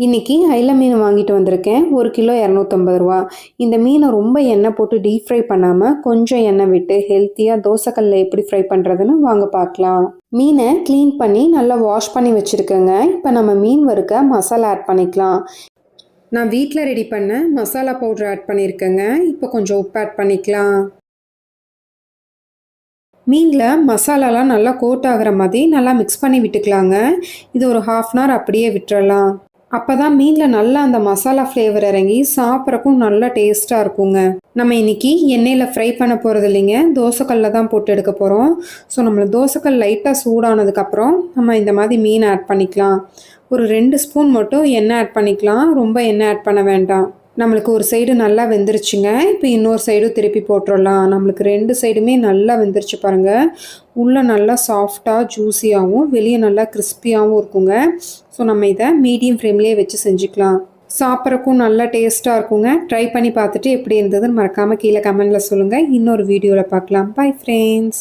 இன்னைக்கு அயில மீன் வாங்கிட்டு வந்திருக்கேன். 1 கிலோ ரூ. 250. இந்த மீனை ரொம்ப எண்ணெய் போட்டு டீப் ஃப்ரை பண்ணாமல் கொஞ்சம் எண்ணெய் விட்டு ஹெல்த்தியாக தோசைக்கல்லில் எப்படி ஃப்ரை பண்ணுறதுன்னு வாங்க பார்க்கலாம். மீனை க்ளீன் பண்ணி நல்லா வாஷ் பண்ணி வச்சுருக்கேங்க. இப்போ நம்ம மீன் வறுக்க மசாலா ஆட் பண்ணிக்கலாம். நான் வீட்டில் ரெடி பண்ண மசாலா பவுடர் ஆட் பண்ணியிருக்கேங்க. இப்போ கொஞ்சம் உப்பு ஆட் பண்ணிக்கலாம். மீனில் மசாலாலாம் நல்லா கோட் ஆகிற மாதிரி நல்லா மிக்ஸ் பண்ணி விட்டுக்கலாங்க. இது ஒரு 1/2 அன் ஹவர் அப்படியே விட்டுறலாம். அப்போ தான் மீனில் நல்லா அந்த மசாலா ஃப்ளேவர் இறங்கி சாப்பிட்றக்கும் நல்லா டேஸ்ட்டாக இருக்குங்க. நம்ம இன்றைக்கி எண்ணெயில் ஃப்ரை பண்ண போகிறது இல்லைங்க, தோசைக்கல்லில் தான் போட்டு எடுக்க போகிறோம். ஸோ நம்மளுக்கு தோசைக்கல் லைட்டாக சூடானதுக்கப்புறம் நம்ம இந்த மாதிரி மீன் ஆட் பண்ணிக்கலாம். ஒரு 2 ஸ்பூன் மட்டும் எண்ணெய் ஆட் பண்ணிக்கலாம். ரொம்ப எண்ணெய் ஆட் பண்ண வேண்டாம். நம்மளுக்கு ஒரு சைடு நல்லா வெந்துருச்சுங்க. இப்போ இன்னொரு சைடும் திருப்பி போட்டுடலாம். நம்மளுக்கு 2 சைடுமே நல்லா வெந்துருச்சு பாருங்கள். உள்ளே நல்லா சாஃப்டாக ஜூஸியாகவும் வெளியே நல்லா கிறிஸ்பியாகவும் இருக்குங்க. ஸோ நம்ம இதை மீடியம் ஃப்ளேம்லேயே வச்சு செஞ்சுக்கலாம். சாப்பிட்றக்கும் நல்லா டேஸ்ட்டாக இருக்குங்க. ட்ரை பண்ணி பார்த்துட்டு எப்படி இருந்ததுன்னு மறக்காமல் கீழே கமெண்டில் சொல்லுங்கள். இன்னொரு வீடியோவில் பார்க்கலாம். Bye friends.